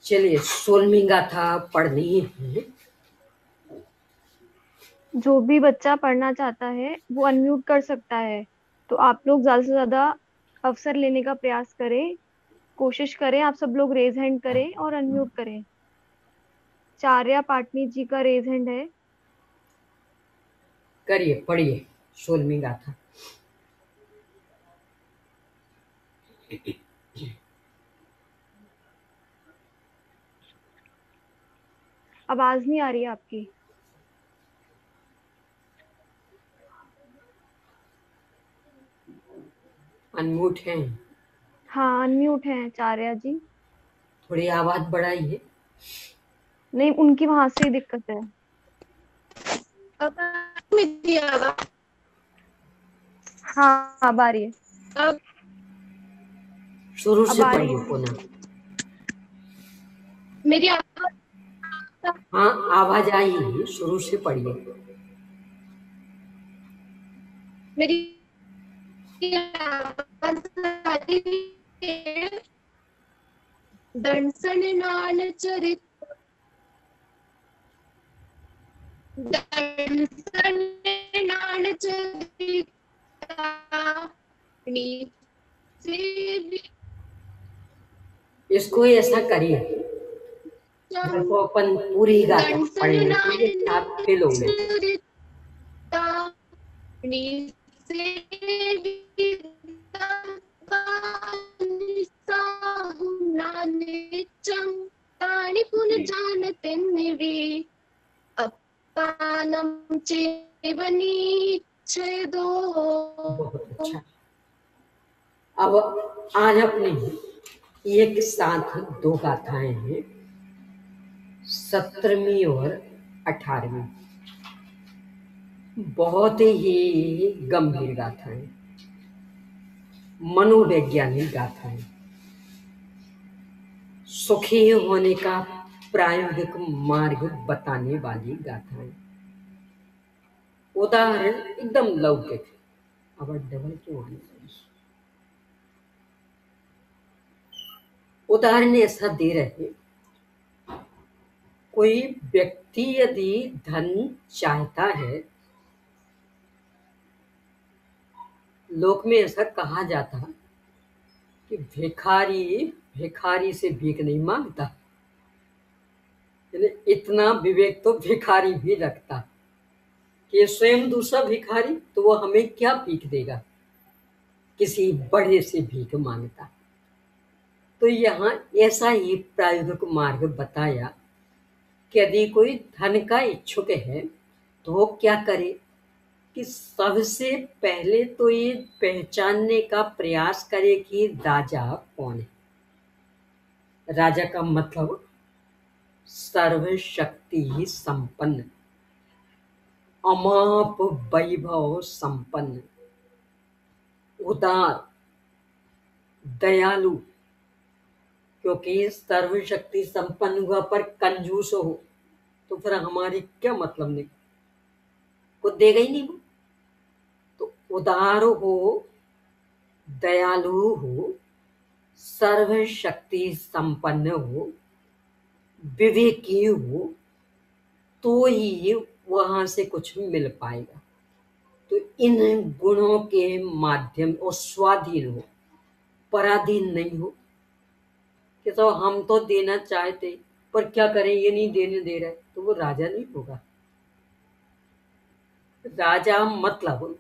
चलिए 16वीं गाथा पढ़नी है। जो भी बच्चा पढ़ना चाहता है वो अनम्यूट कर सकता है। तो आप लोग ज्यादा से ज्यादा अवसर लेने का प्रयास करें। कोशिश करें, आप सब लोग रेज हैंड करें और अनम्यूट करें। चार्या पाटनी जी का रेज हैंड है। करिए, पढ़िए 16वीं गाथा। आवाज नहीं आ रही है आपकी। अनम्यूट हैं। हाँ, अनम्यूट है चार्या जी। थोड़ी आवाज बढ़ाइए। नहीं, उनकी वहां से ही दिक्कत है। अब मेरी आवाज हाँ, अब आ रही है। अब शुरू अब से आ रही पढ़िए है। पुनः। मेरी आवाज हाँ, आवाज आई है, शुरू से पढ़िए। मेरी आवाज आ रही है। दंसन नान चरित दंसन नान चरित से इसको ऐसा करिए, देखो अपन पूरी गाथा दंसन पढ़ेंगे तो ये नान साथ फेल होंगे। चरित बहुत अच्छा। अब आज अपने एक साथ दो गाथाएं हैं, 17वीं और 18वीं। बहुत ही गंभीर गाथाएं, मनोवैज्ञानिक गाथाएं, सुखी होने का प्रायोगिक मार्ग बताने वाली गाथाएं। उदाहरण एकदम लौकिक। अब डबल क्यों आने लगी? उदाहरण ऐसा दे रहे, कोई व्यक्ति यदि धन चाहता है, लोक में ऐसा कहा जाता कि भिखारी भिखारी से भीख नहीं मांगता। यानी इतना विवेक तो भिखारी भी रखता कि स्वयं दूसरा भिखारी तो वो हमें क्या भीख देगा, किसी बड़े से भीख मांगता। तो यहाँ ऐसा ही प्रायोगिक मार्ग बताया कि यदि कोई धन का इच्छुक है तो वो क्या करे कि सबसे पहले तो ये पहचानने का प्रयास करे कि राजा कौन है। राजा का मतलब सर्वशक्ति संपन्न, अमाप वैभव संपन्न, उदार, दयालु। क्योंकि सर्वशक्ति संपन्न हुआ पर कंजूस हो तो फिर हमारी क्या मतलब, नहीं कुछ देगा ही नहीं वो। तो उदार हो, दयालु हो, सर्वशक्ति संपन्न हो, विवेकी हो, तो ही वहां से कुछ मिल पाएगा। तो इन गुणों के माध्यम और स्वाधीन हो, पराधीन नहीं हो कि तो हम तो देना चाहते पर क्या करें, ये नहीं देने दे रहे, तो वो राजा नहीं होगा। राजा मतलब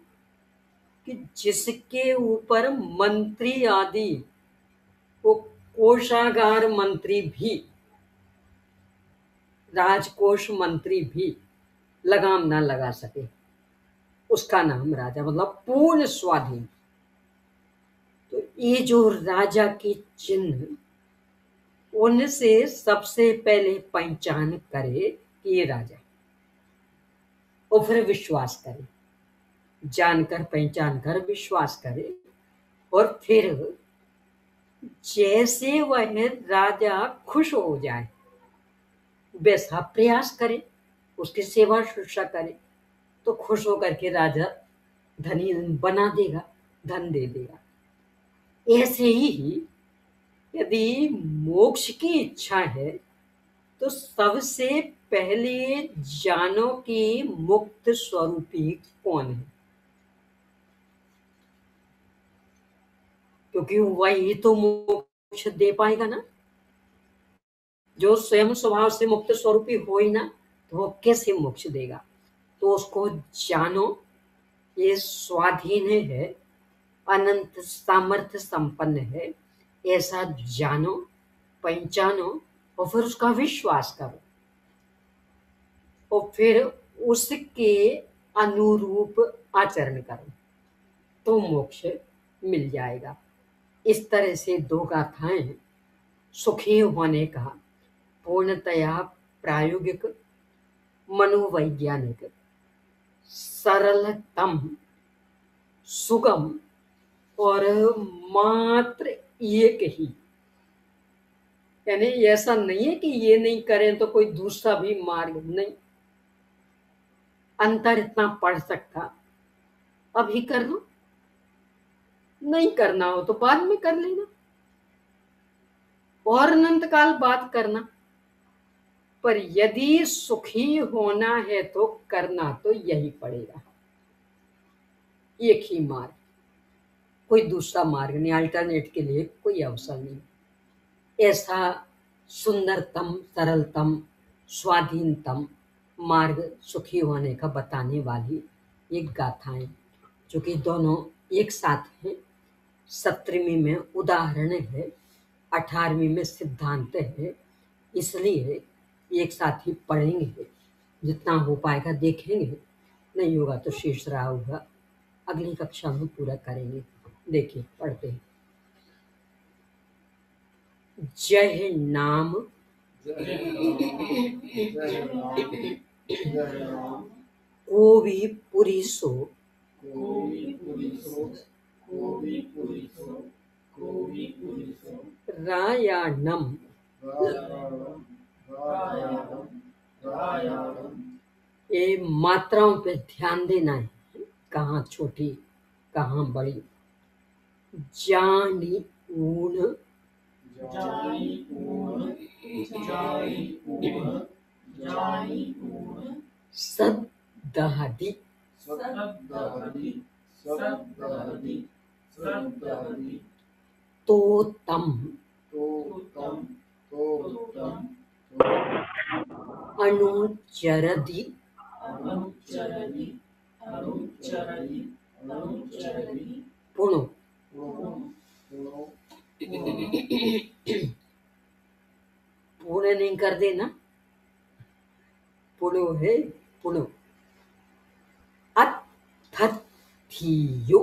कि जिसके ऊपर मंत्री आदि, वो कोषागार मंत्री भी, राजकोष मंत्री भी लगाम ना लगा सके, उसका नाम राजा, मतलब पूर्ण स्वाधीन। तो ये जो राजा के चिन्ह, उनसे सबसे पहले पहचान करे कि ये राजा, और फिर विश्वास करे, जानकर पहचान कर विश्वास करे, और फिर जैसे वह राजा खुश हो जाए वैसा प्रयास करे, उसकी सेवा शुश्रूषा करे, तो खुश होकर के राजा धनी बना देगा, धन दे देगा। ऐसे ही यदि मोक्ष की इच्छा है तो सबसे पहले जानो कि मुक्त स्वरूपी कौन है, क्योंकि वही तो मोक्ष दे पाएगा ना। जो स्वयं स्वभाव से मुक्त स्वरूपी हो ही ना, तो वो कैसे मोक्ष देगा। तो उसको जानो, ये स्वाधीन है, अनंत सामर्थ्य संपन्न है, ऐसा जानो, पहचानो और फिर उसका विश्वास करो और फिर उसके अनुरूप आचरण करो तो मोक्ष मिल जाएगा। इस तरह से 2 गाथाएं सुखी होने का पूर्णतया प्रायोगिक, मनोवैज्ञानिक, सरलतम, सुगम और मात्र एक ही, यानी ऐसा नहीं है कि ये नहीं करें तो कोई दूसरा भी मार्ग नहीं। अंतर इतना पड़ सकता, अभी कर लो, नहीं करना हो तो बाद में कर लेना और अनंत काल बात करना। पर यदि सुखी होना है तो करना तो यही पड़ेगा, एक ही मार्ग, कोई दूसरा मार्ग नहीं, अल्टरनेट के लिए कोई अवसर नहीं। ऐसा सुंदरतम, सरलतम, स्वाधीनतम मार्ग सुखी होने का बताने वाली एक गाथाएं, जो कि दोनों एक साथ हैं। 17वीं में उदाहरण है, 18वीं में सिद्धांत है, इसलिए एक साथ ही पढ़ेंगे, जितना हो पाएगा देखेंगे, नहीं होगा तो शेष रहा होगा अगली कक्षा में पूरा करेंगे। देखिए पढ़ते हैं। जय नाम को भी पुरिसो रायाणम। ये मात्राओं पे ध्यान देना है, कहाँ छोटी कहाँ बड़ी। जानी ऊन सदहदी तो तम अनुचरदी पुणो। पुण्य नहीं कर देना, पुणो है पुणो। अथथियो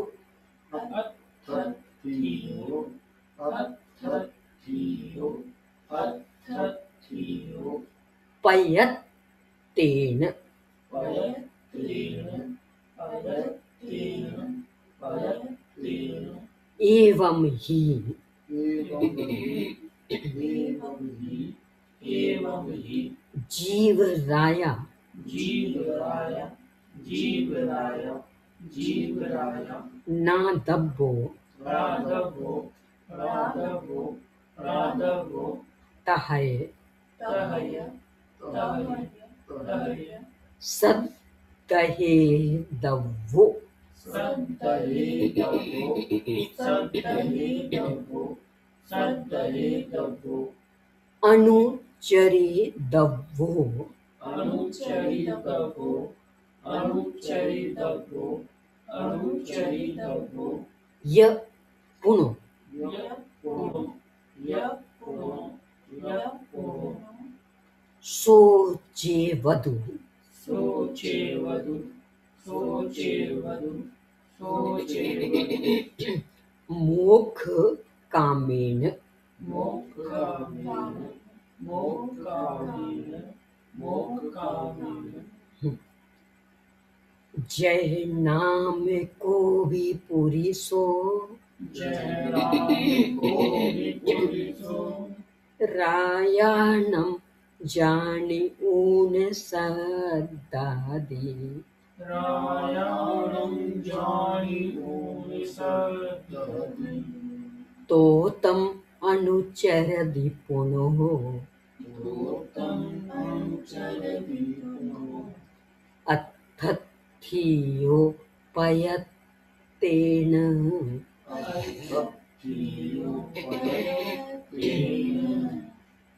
पयत्तेन एवं ही जीवराया नादब्बो तहय सदहेदव्वो अनुचरेदव्वो य पुणो। सोचेवदु मोक्ष कामेन जय नाम को भी पुरिसो रायाणम जानी ऊन सदादी। तो तम अनुचरति पुनः अत्थथियोपयत्तेन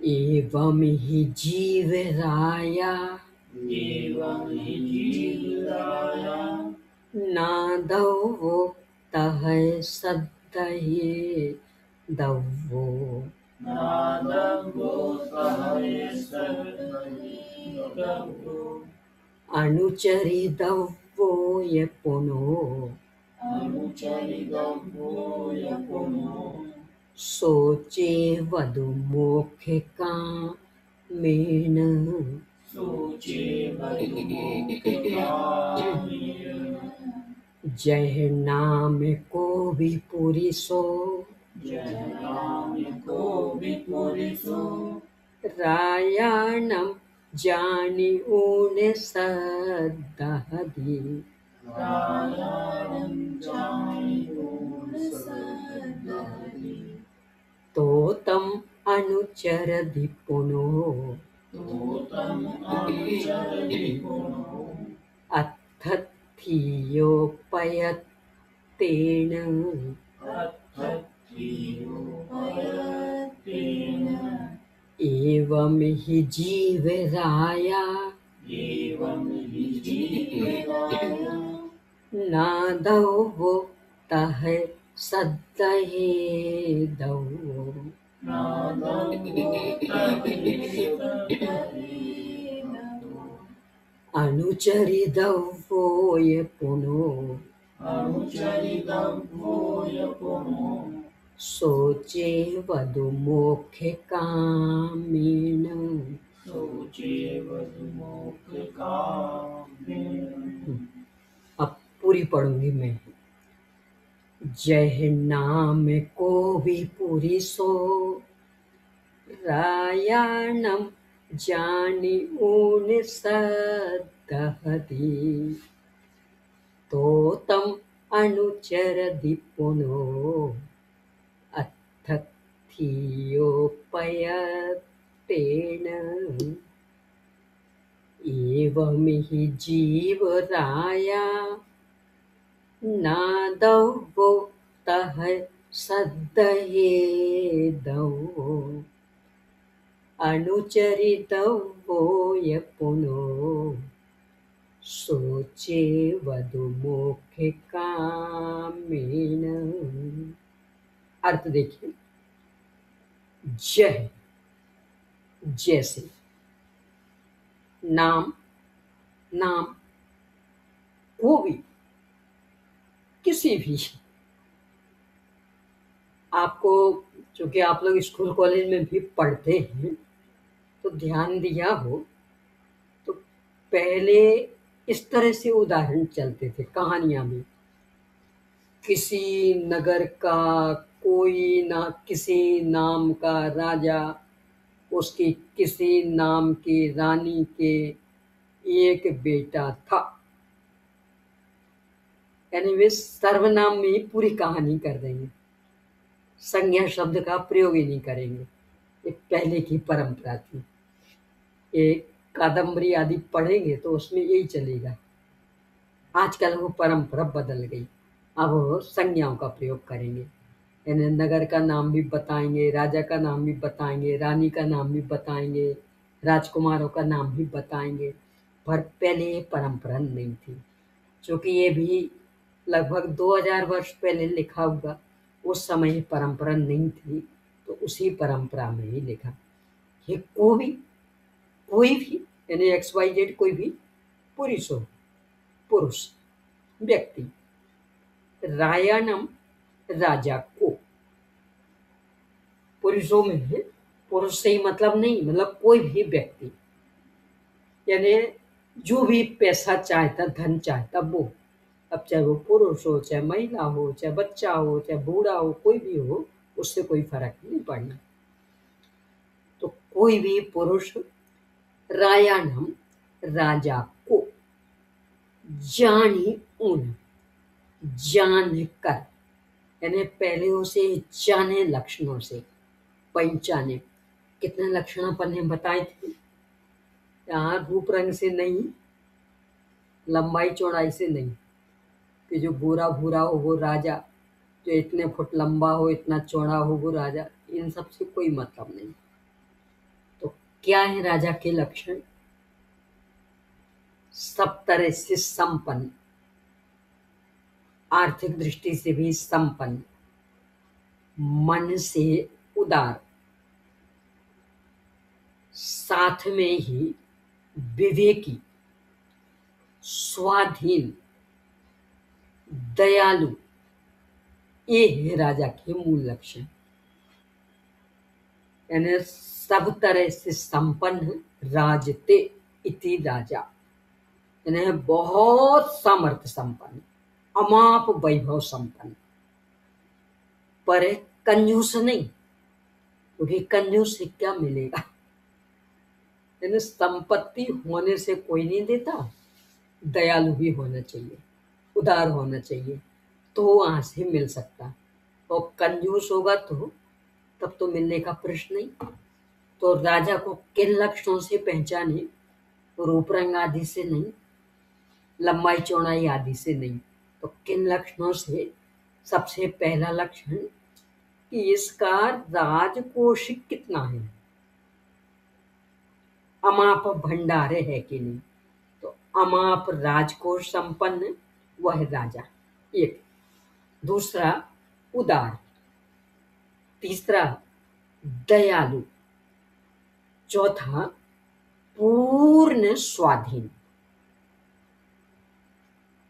एवं हि जीवराया नादौ तह सदये दवो अनुचरिदव्वो ये पुनो सोचे वधु मोक्षिका मेन जय नाम को भी पुरिसो रायाणम जानी ऊन सदहदी तो तम अनुचरति पुनो अत्थथियोपयत्तेन एवं हि जीवराया नादौ तह सदये दवो अनुचरिदव्वो ये पुनो सोचे वधु मोक्षकामेन अब पूरी पढ़ूंगी मैं। जय नाम को भी पूरी सो रायाणम जानी ऊन सदहदी तो तम अनुचरति पुनो अत्थथियोपयत्तेन एवं हि जीवराया नादौ तह सदये दवो अनुचरिदव्वो ये पुनो सोचे वधु मोक्षकामेन। अर्थ देखिए। जय जैसे, नाम नाम को भी किसी भी, आपको चूंकि आप लोग स्कूल कॉलेज में भी पढ़ते हैं तो ध्यान दिया हो तो पहले इस तरह से उदाहरण चलते थे कहानियां में। किसी नगर का कोई ना किसी नाम का राजा, उसकी किसी नाम की रानी के एक बेटा था। यानी वे सर्वनाम में ही पूरी कहानी कर देंगे, संज्ञा शब्द का प्रयोग ही नहीं करेंगे। ये पहले की परंपरा थी। एक कादम्बरी आदि पढ़ेंगे तो उसमें यही चलेगा। आजकल वो परंपरा बदल गई, अब वो संज्ञाओं का प्रयोग करेंगे। यानी नगर का नाम भी बताएंगे, राजा का नाम भी बताएंगे, रानी का नाम भी बताएंगे, राजकुमारों का नाम भी बताएंगे। पर पहले ये परंपरा नहीं थी, क्योंकि ये भी लगभग 2000 वर्ष पहले लिखा हुआ, उस समय ये परंपरा नहीं थी, तो उसी परंपरा में ही लिखा। ये कोई भी यानी XYZ कोई भी पुरुष व्यक्ति, रायाणम राजा को, पुरुषों में है, पुरुष से ही मतलब नहीं, मतलब कोई भी व्यक्ति, यानी जो भी पैसा चाहता, धन चाहता वो, अब चाहे वो पुरुष हो, चाहे महिला हो, चाहे बच्चा हो, चाहे बूढ़ा हो, कोई भी हो, उससे कोई फर्क नहीं पड़ना। तो कोई भी पुरुष रायाणम राजा को जानी उन, जान कर, यानी पहले उसे जाने लक्षणों से, पहचाने। कितने लक्षण अपन ने बताए थे। यहाँ रूप रंग से नहीं, लंबाई चौड़ाई से नहीं, कि जो गोरा भूरा हो वो राजा, जो इतने फुट लंबा हो इतना चौड़ा हो वो राजा, इन सब से कोई मतलब नहीं। तो क्या है राजा के लक्षण? सब तरह से संपन्न, आर्थिक दृष्टि से भी संपन्न, मन से उदार, साथ में ही विवेकी, स्वाधीन, दयालु, ये है राजा के मूल लक्षण। यानी सब तरह से संपन्न, राजते इति राजा, यानी बहुत सामर्थ्य संपन्न, अमाप वैभव संपन्न, पर कंजूस नहीं, क्योंकि कंजूस से क्या मिलेगा। यानी संपत्ति होने से कोई नहीं देता, दयालु भी होना चाहिए, उदार होना चाहिए, तो वहां से मिल सकता। और कंजूस होगा तो तब तो मिलने का प्रश्न नहीं। तो राजा को किन लक्षणों से पहचाने? रूप रंग आदि से नहीं, लंबाई चौड़ाई आदि से नहीं, तो किन लक्षणों से? सबसे पहला लक्षण कि इसका राजकोष कितना है, अमाप भंडार है कि नहीं। तो अमाप राजकोष संपन्न वह राजा, एक। दूसरा उदार, तीसरा दयालु, चौथा पूर्ण स्वाधीन,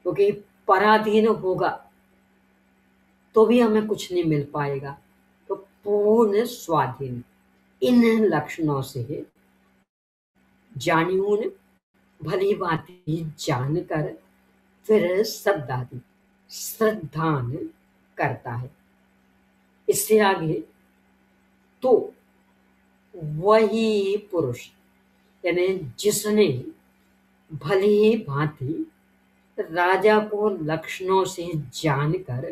क्योंकि पराधीन होगा तो भी हमें कुछ नहीं मिल पाएगा। तो पूर्ण स्वाधीन, इन लक्षणों से जानियून भली भांति जानकर फिर श्रद्धादि श्रद्धान करता है। इससे आगे तो वही पुरुष, यानी जिसने भली भांति राजा को लक्षणों से जानकर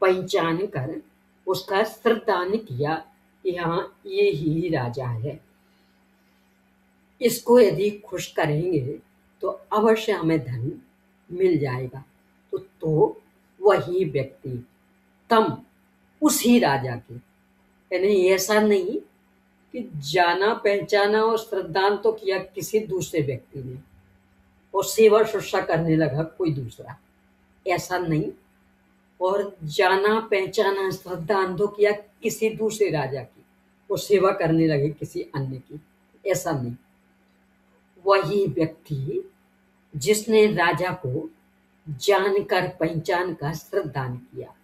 पहचान कर उसका श्रद्धान किया, यहाँ ये ही राजा है, इसको यदि खुश करेंगे तो अवश्य हमें धन मिल जाएगा। तो वही व्यक्ति तम, उसी राजा के, यानी ऐसा नहीं कि जाना पहचाना और श्रद्धान तो किया किसी दूसरे व्यक्ति ने और सेवा शुश्रूषा करने लगा कोई दूसरा, ऐसा नहीं। और जाना पहचाना श्रद्धान तो किया किसी दूसरे राजा की और सेवा करने लगे किसी अन्य की, ऐसा नहीं। वही व्यक्ति जिसने राजा को जानकर पहचान का श्रद्धान किया,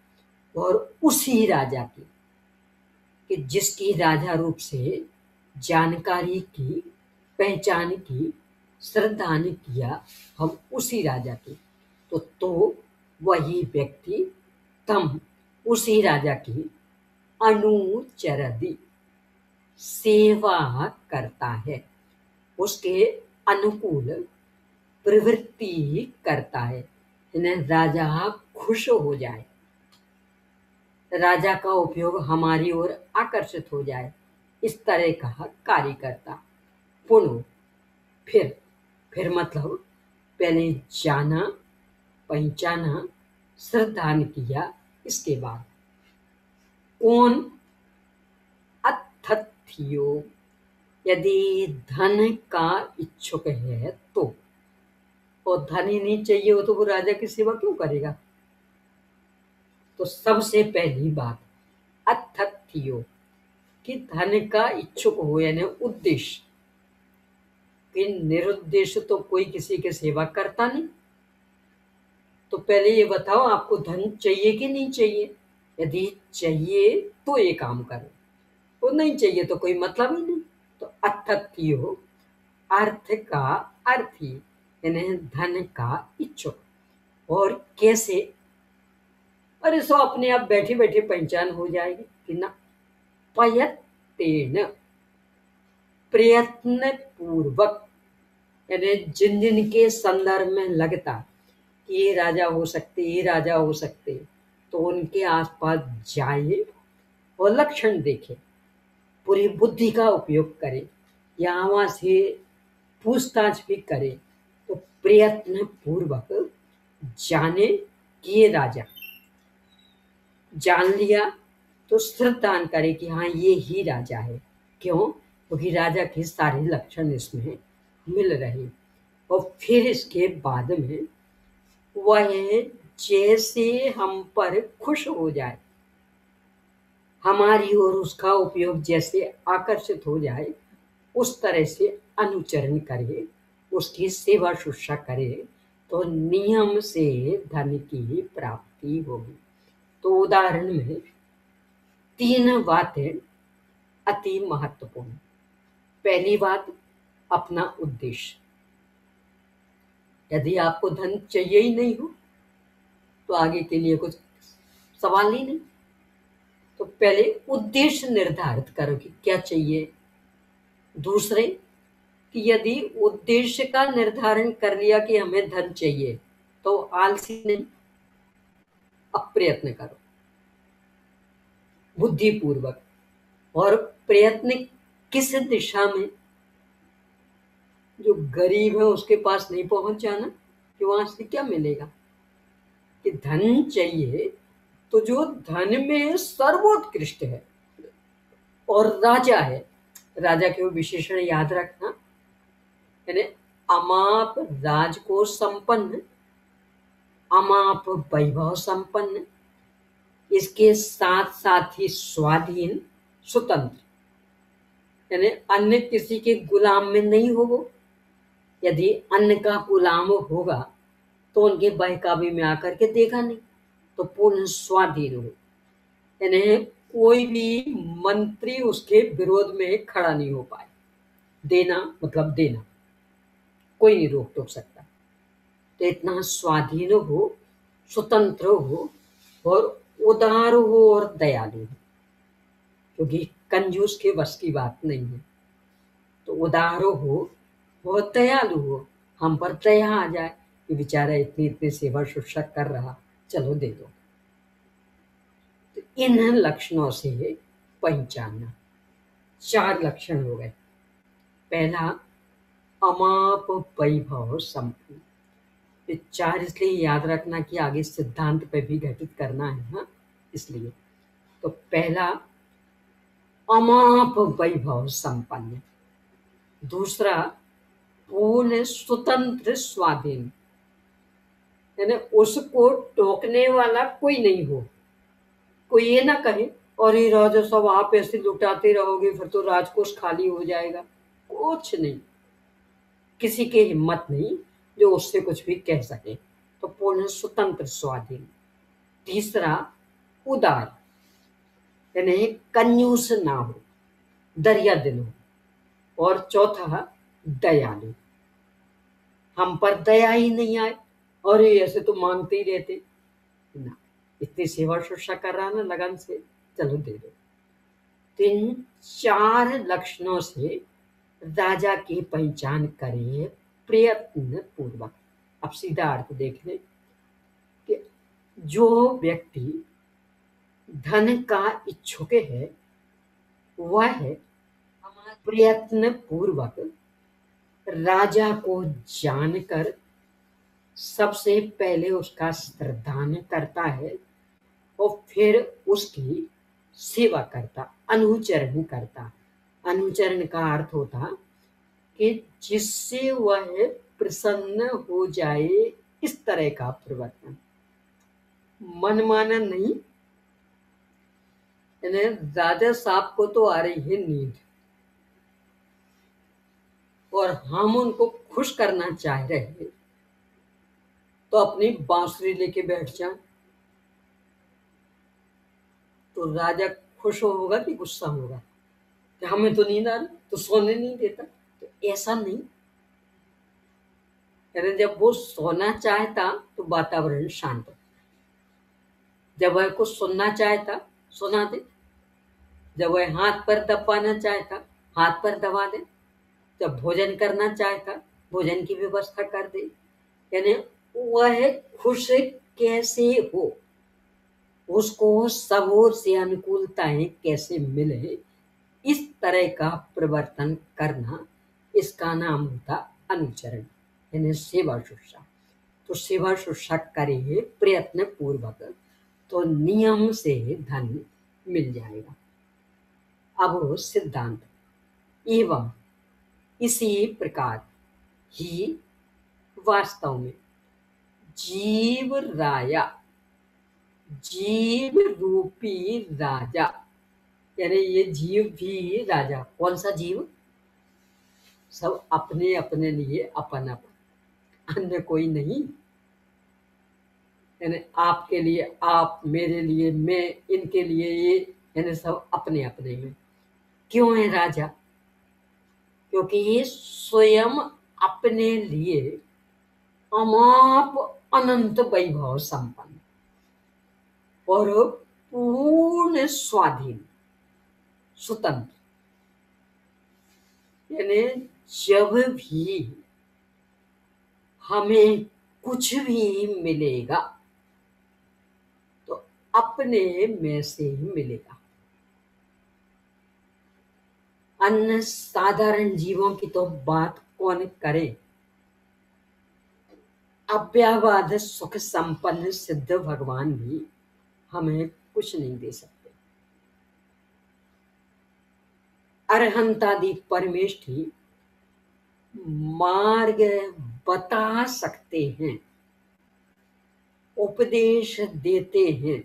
और उसी राजा की, कि जिसकी राजा रूप से जानकारी की, पहचान की, श्रद्धान किया हम उसी राजा की। तो वही व्यक्ति तम, उसी राजा की अनुचरदी, सेवा करता है, उसके अनुकूल प्रवृत्ति करता है, यानी राजा खुश हो जाए, राजा का उपयोग हमारी ओर आकर्षित हो जाए, इस तरह का कार्य करता। पुनः फिर मतलब पहले जाना पहचाना श्रद्धान किया, इसके बाद कौन? अथत्यो, यदि धन का इच्छुक है तो, और धन ही नहीं चाहिए हो तो वो राजा की सेवा क्यों करेगा? तो सबसे पहली बात अथत्यो, कि धन का इच्छुक हो, यानी उद्देश्य, कि निरुद्देश्य तो कोई किसी की सेवा करता नहीं। तो पहले ये बताओ आपको धन चाहिए कि नहीं चाहिए? यदि चाहिए तो ये काम करो, वो नहीं चाहिए तो कोई मतलब ही नहीं। तो अथत्यो, अर्थ का अर्थी, यानी धन का इच्छुक। और कैसे? अरे सो अपने आप बैठे बैठे पहचान हो जाएगी कि ना, प्रयत्न, प्रयत्न पूर्वक, यानी जिन जिन के संदर्भ में लगता कि ये राजा हो सकते, ये राजा हो सकते, तो उनके आसपास जाए और लक्षण देखे पूरी बुद्धि का उपयोग करे या वहां से पूछताछ भी करे, तो प्रयत्न पूर्वक जाने कि ये राजा, जान लिया तो श्रद्धान करे कि हाँ ये ही राजा है। क्यों? क्योंकि राजा के सारे लक्षण इसमें मिल रहे। और फिर इसके बाद में वह जैसे हम पर खुश हो जाए, हमारी ओर उसका उपयोग जैसे आकर्षित हो जाए, उस तरह से अनुचरण करे, उसकी सेवा शुश्रूषा करे, तो नियम से धन की प्राप्ति होगी। तो उदाहरण में 3 बातें अति महत्वपूर्ण। पहली बात, अपना उद्देश्य। यदि आपको धन चाहिए ही नहीं हो तो आगे के लिए कुछ सवाल ही नहीं। तो पहले उद्देश्य निर्धारित करो कि क्या चाहिए। दूसरे, कि यदि उद्देश्य का निर्धारण कर लिया कि हमें धन चाहिए, तो आलसी नहीं, अब प्रयत्न करो बुद्धिपूर्वक। और प्रयत्न किस दिशा में? जो गरीब है उसके पास नहीं पहुंच जाना कि वहां से क्या मिलेगा। कि धन चाहिए तो जो धन में सर्वोत्कृष्ट है और राजा है, राजा के वो विशेषण याद रखना, यानी अमाप राजकोष संपन्न, अमाप वैभव संपन्न, इसके साथ साथ ही स्वाधीन, स्वतंत्र, यानी अन्य किसी के गुलाम में नहीं हो वो। यदि अन्य का गुलाम होगा तो उनके बहकावे में आकर के देखा नहीं, तो पूर्ण स्वाधीन हो, यानी कोई भी मंत्री उसके विरोध में खड़ा नहीं हो पाए। देना मतलब देना, कोई नहीं रोक टोक सकता। तो इतना स्वाधीन हो, स्वतंत्र हो और उदार हो और दयालु हो, क्योंकि कंजूस के बस की बात नहीं है। तो उदार हो, बहुत दयालु हो, हम पर दया आ जाए कि बेचारा इतनी इतनी सेवा शुश्रूषा कर रहा, चलो दे दो। तो इन लक्षणों से पहचानना। 4 लक्षण हो गए। पहला, अमाप वैभव संपन्न। ये 4 इसलिए याद रखना कि आगे सिद्धांत पे भी घटित करना है, हाँ, इसलिए। तो पहला, अमाप वैभव संपन्न। दूसरा, पूर्ण स्वतंत्र स्वाधीन, यानी उसको टोकने वाला कोई नहीं हो। कोई ये ना कहे और ये राजा सब आप ऐसे लुटाते रहोगे फिर तो राजकोष खाली हो जाएगा, कुछ नहीं, किसी की हिम्मत नहीं जो उससे कुछ भी कह सके। तो पूर्ण स्वतंत्र स्वाधीन। तीसरा, उदार, यानी कंजूस ना हो, दरिया दिल हो। और चौथा, दयालु, हम पर दया ही नहीं आए और ये ऐसे तो मांगते ही रहते ना, इतनी सेवा शुश्रूषा कर रहा ना लगन से, चलो दे दो। तो इन 4 लक्षणों से राजा की पहचान करिए प्रयत्न पूर्वक। अब सीधा अर्थ देख लें कि जो व्यक्ति धन का इच्छुक है वह प्रयत्न पूर्वक राजा को जानकर सबसे पहले उसका श्रद्धान करता है और फिर उसकी सेवा करता, अनुचरण करता। अनुचरण का अर्थ होता कि जिससे वह प्रसन्न हो जाए, इस तरह का प्रवर्तन, मनमाना नहीं। यानी राजा साहब को तो आ रही है नींद और हम उनको खुश करना चाह रहे हैं, तो अपनी बांसुरी लेके बैठ जाए, तो राजा खुश होगा कि गुस्सा होगा कि हमें तो नींद आ रही तो सोने नहीं देता। तो ऐसा नहीं, यानी जब वो सोना चाहता तो वातावरण शांत, जब वह कुछ सुनना चाहता सुना दे, जब वह हाथ पर दबाना चाहता हाथ पर दबा दे, जब भोजन करना चाहता भोजन की व्यवस्था कर दे। यानी वह खुश कैसे हो, उसको सब ओर से अनुकूलताएं कैसे मिले, इस तरह का प्रवर्तन करना, इसका नाम होता अनुचरण, यानी सेवा शुश्रूषा। तो सेवा शुश्रूषा करिए प्रयत्न पूर्वक, तो नियम से धन मिल जाएगा। अब सिद्धांत, एवं इसी प्रकार ही वास्तव में जीव राया, जीव रूपी राजा, यानी ये जीव भी राजा। कौन सा जीव? सब अपने अपने लिए अपन अपन, अन्य कोई नहीं। यानी आपके लिए आप, मेरे लिए मैं, इनके लिए ये, यानी सब अपने अपने में। क्यों है राजा? क्योंकि ये स्वयं अपने लिए अमाप अनंत वैभव संपन्न और पूर्ण स्वाधीन, स्वतंत्र। यानी जब भी हमें कुछ भी मिलेगा तो अपने में से ही मिलेगा। अन्य साधारण जीवों की तो बात कौन करे। अव्यावाद सुख संपन्न सिद्ध भगवान भी हमें कुछ नहीं दे सकते। अरहंतादि परमेष्ठी मार्ग बता सकते हैं, उपदेश देते हैं,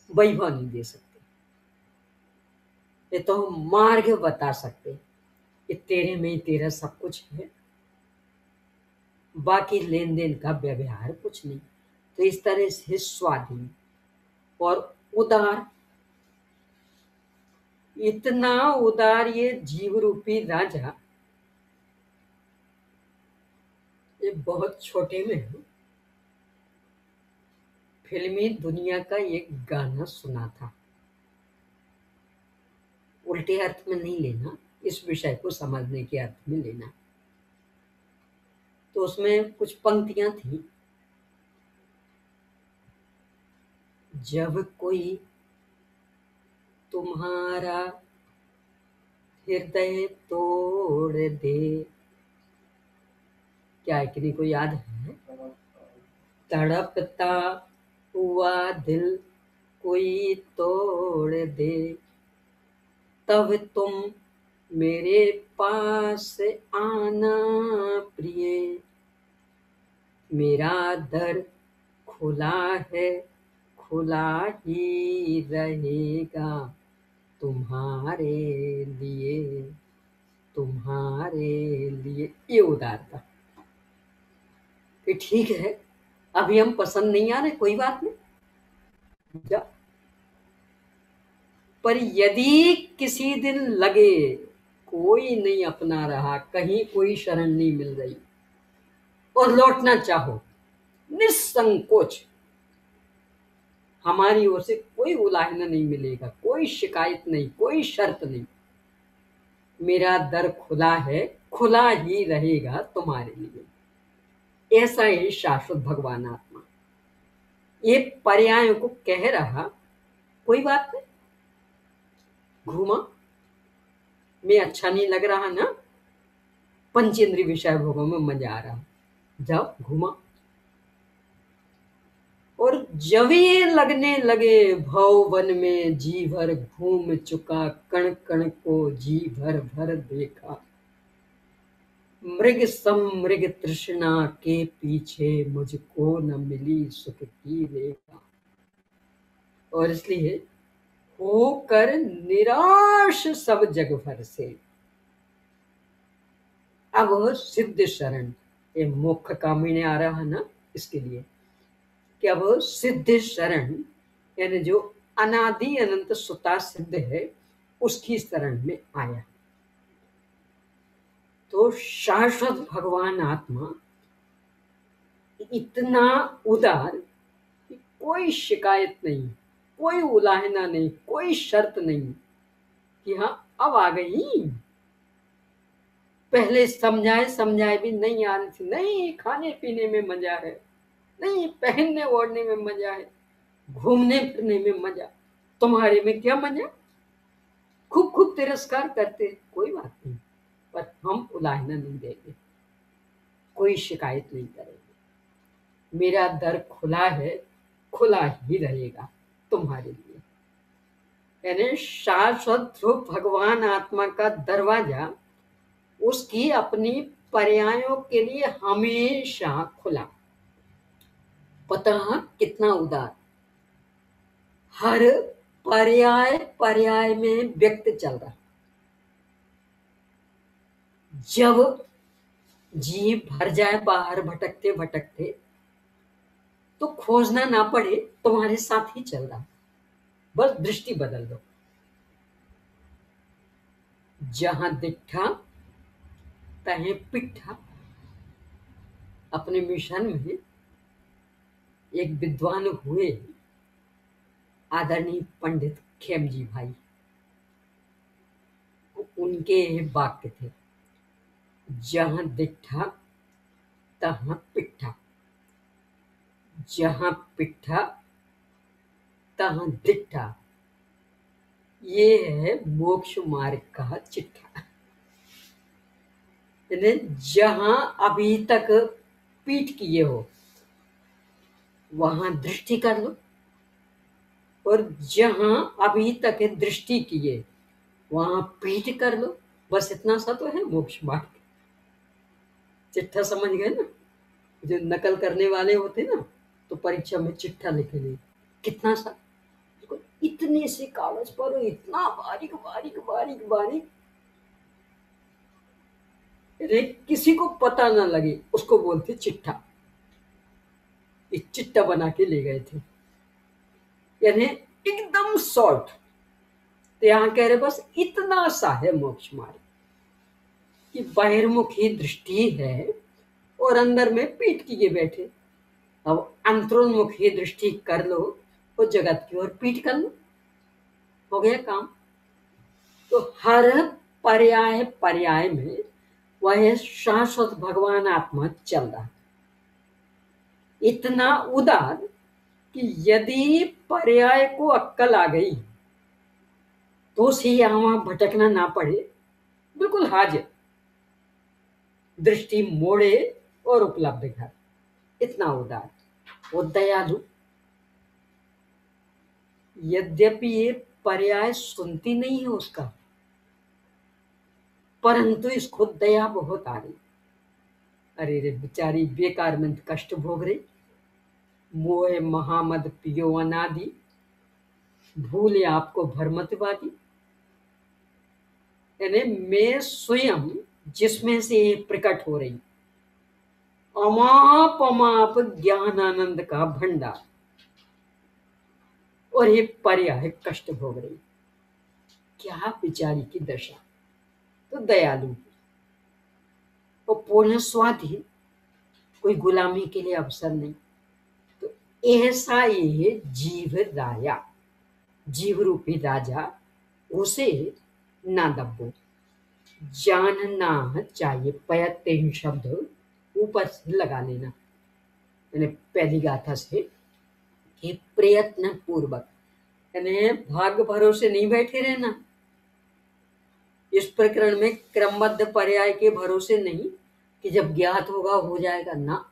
वैभव नहीं दे सकते। ये तो मार्ग बता सकते, कि तेरे में ही तेरा सब कुछ है, बाकी लेन देन का व्यवहार कुछ नहीं। तो इस तरह से स्वाधीन और उदार, इतना उदार ये जीव रूपी राजा, ये बहुत छोटे में है। फिल्मी दुनिया का एक गाना सुना था, उल्टे अर्थ में नहीं लेना, इस विषय को समझने के अर्थ में लेना। तो उसमें कुछ पंक्तियां थी, जब कोई तुम्हारा हृदय तोड़ दे, क्या है, किन्हीं को याद है? तड़पता हुआ दिल कोई तोड़ दे, तब तुम मेरे पास आना प्रिय, मेरा दर खुला है, खुला ही रहेगा तुम्हारे लिए, तुम्हारे लिए। ये उदारता कि ठीक है, अभी हम पसंद नहीं आ रहे, कोई बात नहीं जा, पर यदि किसी दिन लगे कोई नहीं अपना रहा, कहीं कोई शरण नहीं मिल रही और लौटना चाहो, निसंकोच, हमारी ओर से कोई उलाहना नहीं मिलेगा, कोई शिकायत नहीं, कोई शर्त नहीं। मेरा दर खुला है, खुला ही रहेगा तुम्हारे लिए। ऐसा ही शाश्वत भगवान आत्मा ये पर्यायों को कह रहा, कोई बात नहीं, घूमा, मैं अच्छा नहीं लग रहा ना, पंचेंद्रिय विषय भोगों में मजा आ रहा, जाओ घूमा। और जब ये लगने लगे भव वन में जी भर घूम चुका, कण कण को जी भर भर देखा, मृग समृग तृष्णा के पीछे मुझको न मिली सुख की रेखा। और इसलिए होकर निराश सब जग भर से, अब सिद्ध शरण, ये मोक्ष कामिनी आ रहा ना, इसके लिए कि अब सिद्ध शरण, यानी जो अनादि अनंत सुता सिद्ध है, उसकी शरण में आया। तो शाश्वत भगवान आत्मा इतना उदार कि कोई शिकायत नहीं, कोई उलाहना नहीं, कोई शर्त नहीं कि हाँ अब आ गई। पहले समझाए समझाए भी नहीं आ रही थी, नहीं खाने पीने में मजा है, नहीं पहनने ओढ़ने में मजा है, घूमने फिरने में मजा, तुम्हारे में क्या मजा? खूब खूब तिरस्कार करते, कोई बात नहीं, पर हम उलाहना नहीं देंगे, कोई शिकायत नहीं करेंगे। मेरा दर खुला है, खुला ही रहेगा तुम्हारे लिए। यानी शाश्वत ध्रुव भगवान आत्मा का दरवाजा उसकी अपनी पर्यायों के लिए हमेशा खुला। पता है कितना उदार, हर पर्याय पर्याय में व्यक्त चल रहा। जब जीव भर जाए बाहर भटकते भटकते, तो खोजना ना पड़े, तुम्हारे साथ ही चल रहा, बस दृष्टि बदल दो। जहां दिट्ठा तहें पिट्ठा। अपने मिशन में एक विद्वान हुए आदरणीय पंडित खेमजी भाई, उनके वाक्य थे, जहां दिट्ठा तहां पिट्ठा, जहां पिट्ठा तहां दिट्ठा। ये है मोक्ष मार्ग का चिट्ठा। यानी जहां अभी तक पीठ किए हो वहां दृष्टि कर लो, और जहां अभी तक दृष्टि किए वहां पीठ कर लो। बस इतना सा तो है मोक्ष मार्ग। चिट्ठा समझ गए ना? जो नकल करने वाले होते ना, तो परीक्षा में चिट्ठा लिखेंगे, कितना सा, देखो, इतने से कागज पर इतना बारीक बारीक बारीक बारीक, अरे किसी को पता ना लगे उसको बोलते चिट्ठा। एक चिट्ठा बना के ले गए थे, यानी एकदम शॉर्ट। तो यहाँ कह रहे बस इतना सा है मोक्ष मार्ग, कि बहिर्मुखी दृष्टि है और अंदर में पीठ किए बैठे। अब अंतरोन्मुखी दृष्टि कर लो और जगत की ओर पीठ कर लो, हो गया काम। तो हर पर्याय पर्याय में वह शाश्वत भगवान आत्मा चल रहा, इतना उदार कि यदि पर्याय को अक्कल आ गई तो उसे यहाँ वहां भटकना ना पड़े, बिल्कुल हाजिर, दृष्टि मोड़े और उपलब्ध कर। इतना उदार, वो दयालु। यद्यपि ये पर्याय सुनती नहीं है उसका, परंतु इसको दया बहुत आ रही। अरे रे बेचारी बेकार में कष्ट भोग रही। मोह महामद पियो अनादि, भूले आपको भरमतवादी। यानी मैं स्वयं जिसमें से प्रकट हो रही, अमाप अमाप ज्ञान आनंद का भंडार, और ये पर्याय कष्ट भोग रही। क्या बेचारी की दशा। तो दयालु और पूर्ण स्वाधीन, कोई गुलामी के लिए अवसर नहीं। तो ऐसा ये जीव राया, जीव रूपी राजा, उसे ना दबो, जानना चाहिए। पयत्तेन शब्द ऊपर से लगा लेना, यानी पहली गाथा से, कि प्रयत्न पूर्वक, यानी भाग्य भरोसे नहीं बैठे रहना। इस प्रकरण में क्रमबद्ध पर्याय के भरोसे नहीं कि जब ज्ञात होगा हो जाएगा, ना,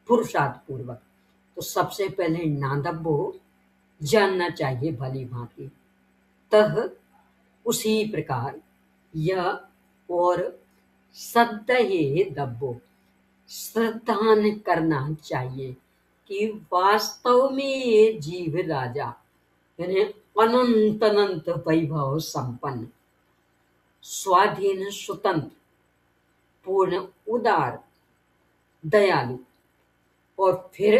पुरुषार्थ पूर्वक। तो सबसे पहले ना दबो, जानना चाहिए भली भांति। तह उसी प्रकार यह और सद्दहे दब्बो, श्रद्धान करना चाहिए कि वास्तव में ये जीव राजा, यानी अनंत अनंत वैभव संपन्न, स्वाधीन स्वतंत्र, पूर्ण उदार, दयालु, और फिर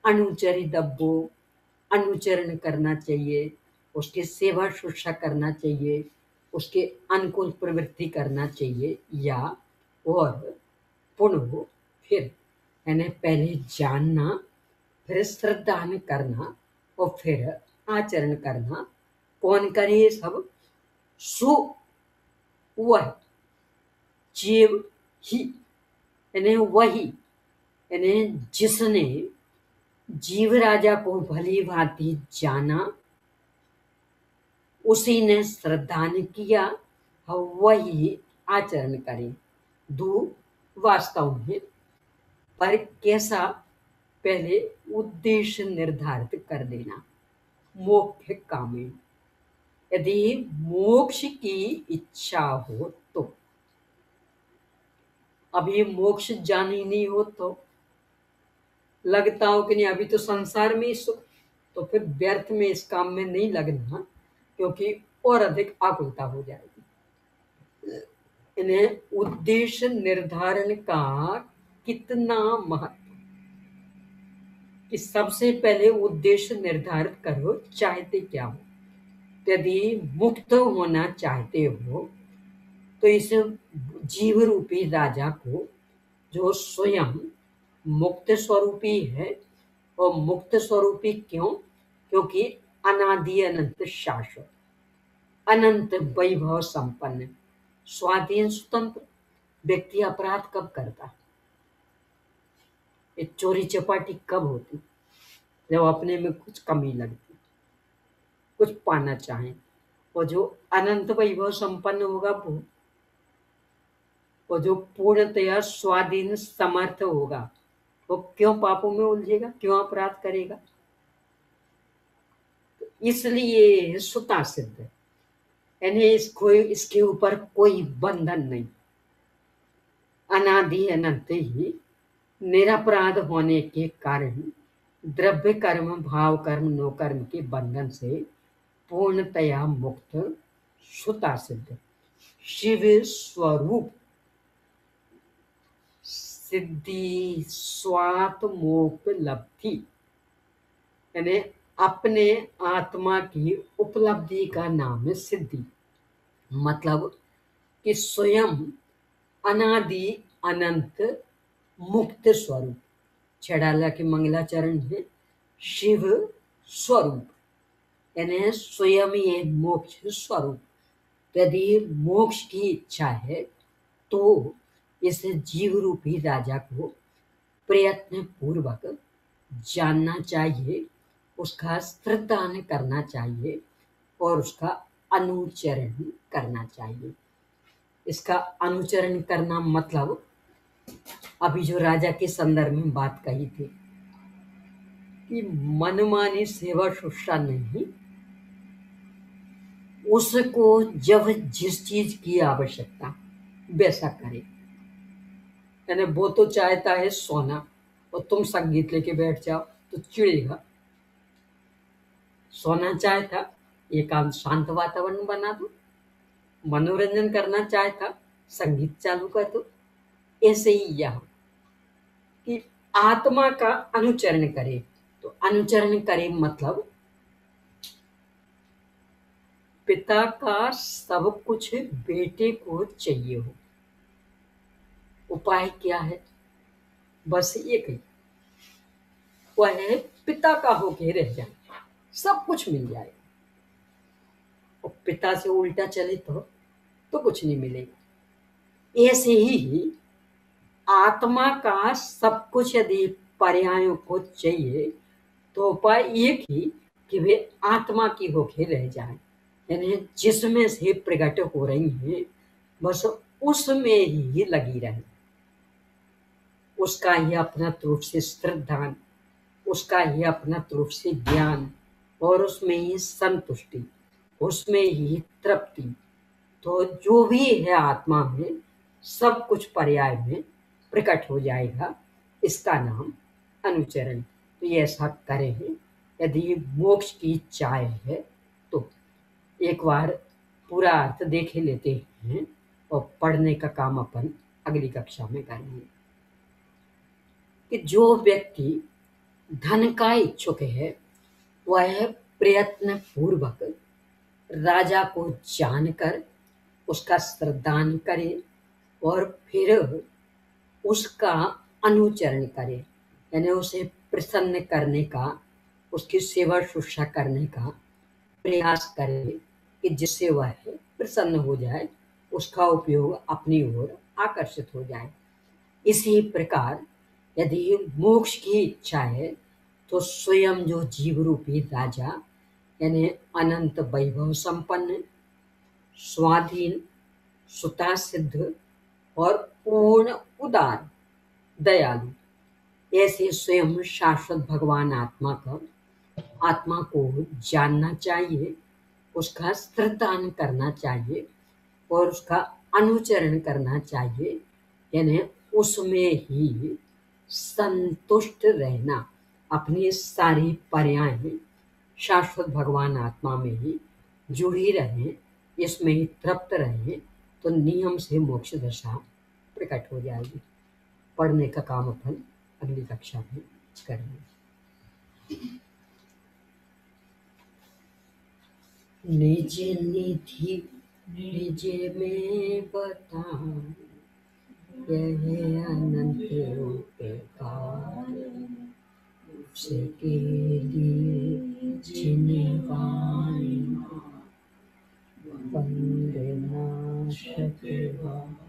अनुचरी दब्बो, अनुचरण करना चाहिए, उसकी सेवा शुश्रूषा करना चाहिए, उसके अनुकूल प्रवृत्ति करना चाहिए। या और पुनः फिर, यानी पहले जानना, फिर श्रद्धान करना, और फिर आचरण करना। कौन करे ये सब? सु वह जीव ही, यानी वही, यानी जिसने जीव राजा को भली भांति जाना, उसी ने श्रद्धा ने किया, वही आचरण करें। दो, वास्तव में पर कैसा, पहले उद्देश्य निर्धारित कर देना। मोक्ष कामे, यदि मोक्ष की इच्छा हो तो। अभी मोक्ष जानी नहीं हो तो लगता हो कि नहीं अभी तो संसार में ही सुख, तो फिर व्यर्थ में इस काम में नहीं लगना, क्योंकि और अधिक आकुलता हो जाएगी। इन्हें उद्देश्य निर्धारण का कितना महत्व, कि सबसे पहले उद्देश्य निर्धारित करो, चाहते क्या हो। यदि मुक्त होना चाहते हो तो इस जीव रूपी राजा को, जो स्वयं मुक्त स्वरूपी है, और मुक्त स्वरूपी क्यों, क्योंकि अनादि अनंत शाश्वत, अनंत वैभव संपन्न, स्वाधीन स्वतंत्र। व्यक्ति अपराध कब करता, ये चोरी चपाटी कब होती, जब अपने में कुछ कमी लगती, कुछ पाना चाहे। और जो अनंत वैभव संपन्न होगा वो जो पूर्णतया स्वाधीन समर्थ होगा, वो क्यों पापों में उलझेगा, क्यों अपराध करेगा। इसलिए सुता सिद्ध है, यानी इसके ऊपर कोई बंधन नहीं, अनादि अनंत ही निरपराध होने के कारण द्रव्य कर्म, भाव कर्म, नो कर्म के बंधन से पूर्णतया मुक्त, सुता सिद्ध, शिव स्वरूप सिद्धि, स्वात्मोपलब्धि, यानी अपने आत्मा की उपलब्धि का नाम है सिद्धि। मतलब कि स्वयं अनादि अनंत मुक्त स्वरूप। छेड़ाला के मंगलाचरण है शिव स्वरूप, यानी स्वयं ये मोक्ष स्वरूप। यदि मोक्ष की इच्छा है तो इस जीव रूपी राजा को प्रयत्न पूर्वक जानना चाहिए, उसका श्रद्धान करना चाहिए और उसका अनुचरण करना चाहिए। इसका अनुचरण करना मतलब अभी जो राजा के संदर्भ में बात कही थी कि मनमानी सेवा शुश्रा नहीं, उसको जब जिस चीज की आवश्यकता वैसा करे। यानी वो तो चाहता है सोना, और तुम संगीत लेके बैठ जाओ तो चिड़ेगा। सोना चाहता, एकांत शांत वातावरण बना दो। मनोरंजन करना चाहता, संगीत चालू कर दो। ऐसे ही यहाँ कि आत्मा का अनुचरण करे, तो अनुचरण करे मतलब पिता का सब कुछ बेटे को चाहिए हो। उपाय क्या है, बस एक ही, वह है पिता का होके रह जाए, सब कुछ मिल जाएगा। और पिता से उल्टा चले तो कुछ नहीं मिलेगा। ऐसे ही आत्मा का सब कुछ यदि पर्यायों को चाहिए तो उपाय एक ही कि वे आत्मा की होके रह जाए, यानी जिसमें से प्रकट हो रही हैं बस उसमें ही लगी रहे। उसका ही अपना रूप से श्रद्धा, उसका ही अपना रूप से ज्ञान, और उसमें ही संतुष्टि, उसमें ही तृप्ति। तो जो भी है आत्मा में सब कुछ पर्याय में प्रकट हो जाएगा। इसका नाम अनुचरण। तो ये ऐसा करें यदि मोक्ष की इच्छा है तो। एक बार पूरा अर्थ देख लेते हैं और पढ़ने का काम अपन अगली कक्षा में करेंगे। कि जो व्यक्ति धन का इच्छुक है वह प्रयत्न पूर्वक राजा को जानकर उसका श्रद्धान करे और फिर उसका अनुचरण करे, यानी उसे प्रसन्न करने का, उसकी सेवा शुश्रूषा करने का प्रयास करे कि जिससे वह प्रसन्न हो जाए, उसका उपयोग अपनी ओर आकर्षित हो जाए। इसी प्रकार यदि मोक्ष की इच्छा है तो स्वयं जो जीव रूपी राजा, यानी अनंत वैभव संपन्न, स्वाधीन, सुता सिद्ध और पूर्ण उदार, दयालु, ऐसे स्वयं शाश्वत भगवान आत्मा को जानना चाहिए, उसका स्तुतिगान करना चाहिए और उसका अनुचरण करना चाहिए, यानी उसमें ही संतुष्ट रहना। अपनी सारी पर्यायें शाश्वत भगवान आत्मा में ही जुड़ी रहें, इसमें ही तृप्त रहें, तो नियम से मोक्ष दशा प्रकट हो जाएगी। पढ़ने का काम अपन अगली कक्षा में करेंगे। निज निधि निज में बता, यह अनंत उपकार, उसके लिए जिन्वाणी वंदना शतवार।